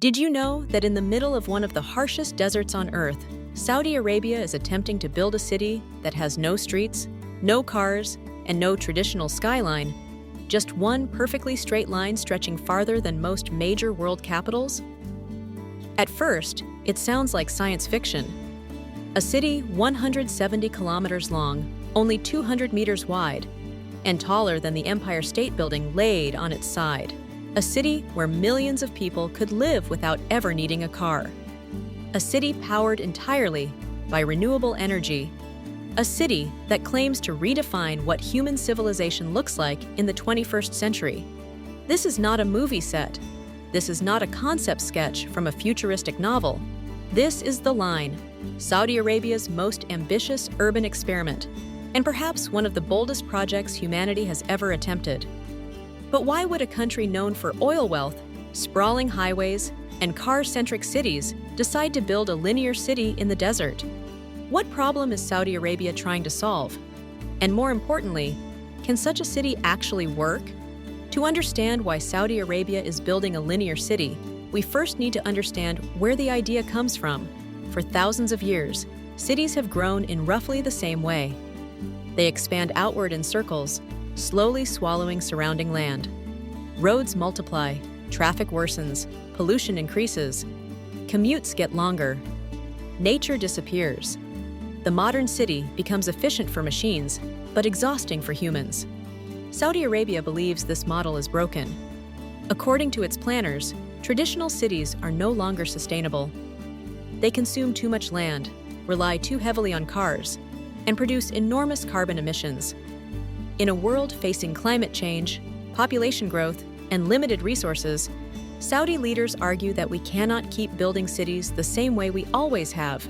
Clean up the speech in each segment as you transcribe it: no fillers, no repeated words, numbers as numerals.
Did you know that in the middle of one of the harshest deserts on Earth, Saudi Arabia is attempting to build a city that has no streets, no cars, and no traditional skyline, just one perfectly straight line stretching farther than most major world capitals? At first, it sounds like science fiction. A city 170 kilometers long, only 200 meters wide, and taller than the Empire State Building laid on its side. A city where millions of people could live without ever needing a car. A city powered entirely by renewable energy. A city that claims to redefine what human civilization looks like in the 21st century. This is not a movie set. This is not a concept sketch from a futuristic novel. This is The Line, Saudi Arabia's most ambitious urban experiment, and perhaps one of the boldest projects humanity has ever attempted. But why would a country known for oil wealth, sprawling highways, and car-centric cities decide to build a linear city in the desert? What problem is Saudi Arabia trying to solve? And more importantly, can such a city actually work? To understand why Saudi Arabia is building a linear city, we first need to understand where the idea comes from. For thousands of years, cities have grown in roughly the same way. They expand outward in circles, slowly swallowing surrounding land. Roads multiply, traffic worsens, pollution increases, commutes get longer, nature disappears. The modern city becomes efficient for machines, but exhausting for humans. Saudi Arabia believes this model is broken. According to its planners, traditional cities are no longer sustainable. They consume too much land, rely too heavily on cars, and produce enormous carbon emissions. In a world facing climate change, population growth, and limited resources, Saudi leaders argue that we cannot keep building cities the same way we always have.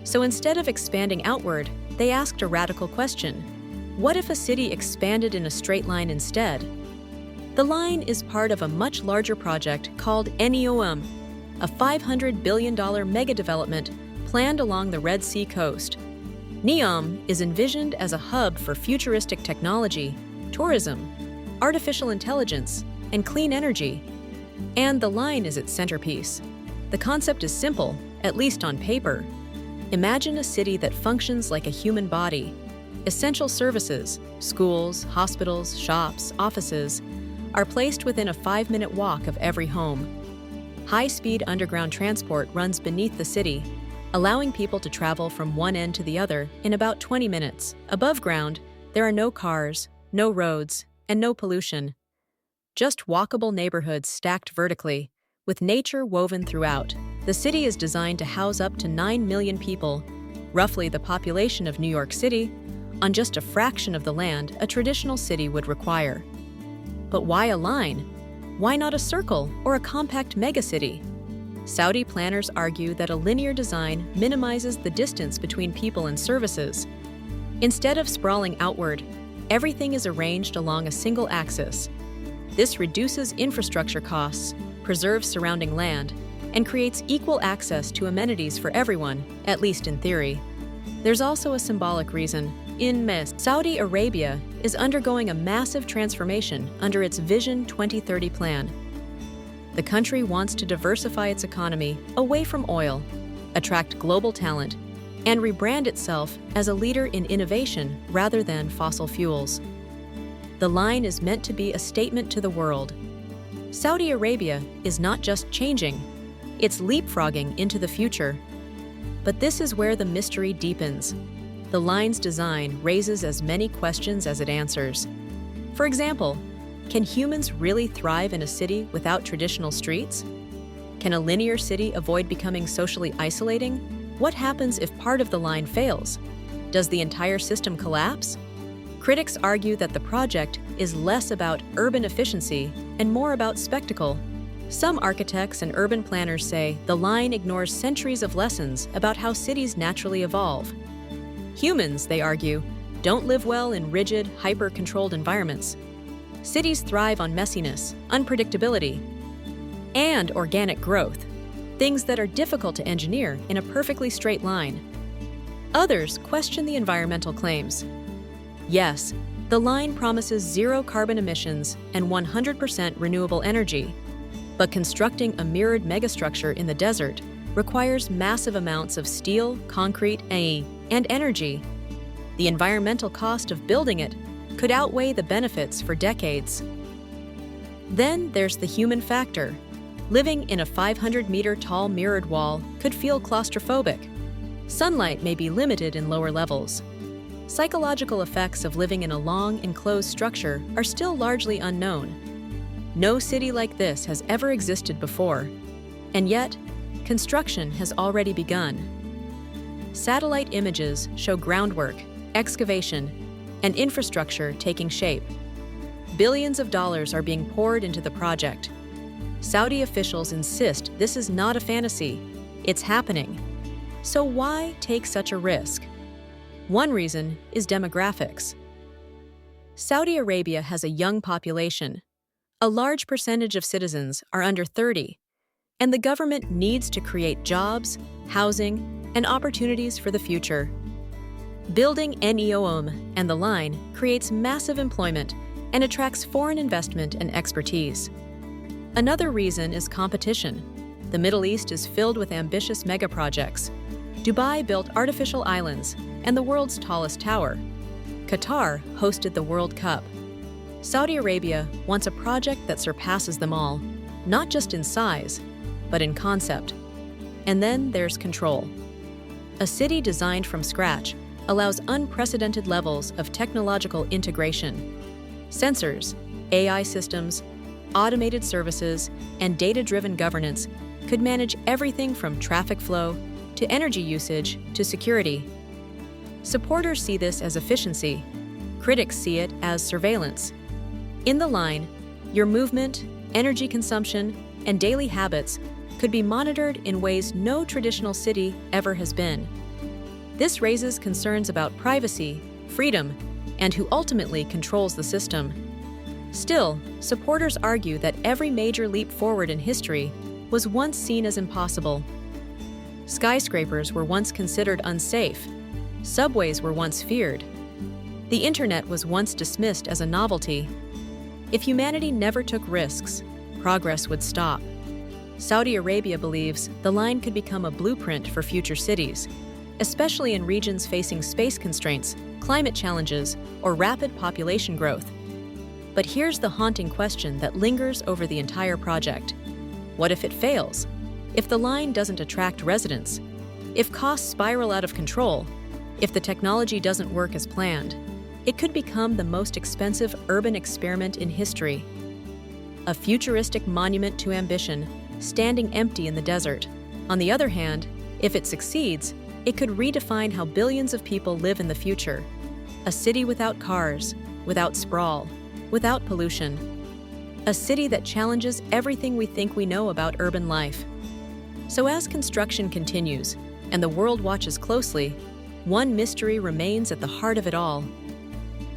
So instead of expanding outward, they asked a radical question. What if a city expanded in a straight line instead? The line is part of a much larger project called NEOM, a $500 billion mega-development planned along the Red Sea coast. NEOM is envisioned as a hub for futuristic technology, tourism, artificial intelligence, and clean energy. And the line is its centerpiece. The concept is simple, at least on paper. Imagine a city that functions like a human body. Essential services, schools, hospitals, shops, offices, are placed within a 5-minute walk of every home. High-speed underground transport runs beneath the city, allowing people to travel from one end to the other in about 20 minutes. Above ground, there are no cars, no roads, and no pollution. Just walkable neighborhoods stacked vertically, with nature woven throughout. The city is designed to house up to 9 million people, roughly the population of New York City, on just a fraction of the land a traditional city would require. But why a line? Why not a circle or a compact megacity? Saudi planners argue that a linear design minimizes the distance between people and services. Instead of sprawling outward, everything is arranged along a single axis. This reduces infrastructure costs, preserves surrounding land, and creates equal access to amenities for everyone, at least in theory. There's also a symbolic reason. Saudi Arabia is undergoing a massive transformation under its Vision 2030 plan. The country wants to diversify its economy away from oil, attract global talent, and rebrand itself as a leader in innovation rather than fossil fuels. The line is meant to be a statement to the world. Saudi Arabia is not just changing, it's leapfrogging into the future. But this is where the mystery deepens. The line's design raises as many questions as it answers. For example, can humans really thrive in a city without traditional streets? Can a linear city avoid becoming socially isolating? What happens if part of the line fails? Does the entire system collapse? Critics argue that the project is less about urban efficiency and more about spectacle. Some architects and urban planners say the line ignores centuries of lessons about how cities naturally evolve. Humans, they argue, don't live well in rigid, hyper-controlled environments. Cities thrive on messiness, unpredictability, and organic growth, things that are difficult to engineer in a perfectly straight line. Others question the environmental claims. Yes, the line promises zero carbon emissions and 100% renewable energy. But constructing a mirrored megastructure in the desert requires massive amounts of steel, concrete, and energy. The environmental cost of building it could outweigh the benefits for decades. Then there's the human factor. Living in a 500-meter-tall mirrored wall could feel claustrophobic. Sunlight may be limited in lower levels. Psychological effects of living in a long, enclosed structure are still largely unknown. No city like this has ever existed before, and yet, construction has already begun. Satellite images show groundwork, excavation, and infrastructure taking shape. Billions of dollars are being poured into the project. Saudi officials insist this is not a fantasy, it's happening. So why take such a risk? One reason is demographics. Saudi Arabia has a young population. A large percentage of citizens are under 30, and the government needs to create jobs, housing, and opportunities for the future. Building NEOM and the line creates massive employment and attracts foreign investment and expertise. Another reason is competition. The Middle East is filled with ambitious megaprojects. Dubai built artificial islands and the world's tallest tower. Qatar hosted the World Cup. Saudi Arabia wants a project that surpasses them all, not just in size, but in concept. And then there's control. A city designed from scratch allows unprecedented levels of technological integration. Sensors, AI systems, automated services, and data-driven governance could manage everything from traffic flow to energy usage to security. Supporters see this as efficiency. Critics see it as surveillance. In the line, your movement, energy consumption, and daily habits could be monitored in ways no traditional city ever has been. This raises concerns about privacy, freedom, and who ultimately controls the system. Still, supporters argue that every major leap forward in history was once seen as impossible. Skyscrapers were once considered unsafe. Subways were once feared. The internet was once dismissed as a novelty. If humanity never took risks, progress would stop. Saudi Arabia believes the line could become a blueprint for future cities, especially in regions facing space constraints, climate challenges, or rapid population growth. But here's the haunting question that lingers over the entire project. What if it fails? If the line doesn't attract residents? If costs spiral out of control? If the technology doesn't work as planned? It could become the most expensive urban experiment in history. A futuristic monument to ambition, standing empty in the desert. On the other hand, if it succeeds, it could redefine how billions of people live in the future. A city without cars, without sprawl, without pollution. A city that challenges everything we think we know about urban life. So as construction continues, and the world watches closely, one mystery remains at the heart of it all.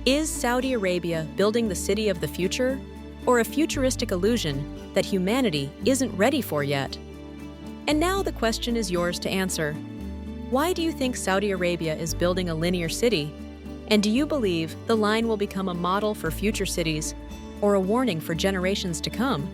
Is Saudi Arabia building the city of the future, or a futuristic illusion that humanity isn't ready for yet? And now the question is yours to answer. Why do you think Saudi Arabia is building a linear city? And do you believe the line will become a model for future cities or a warning for generations to come?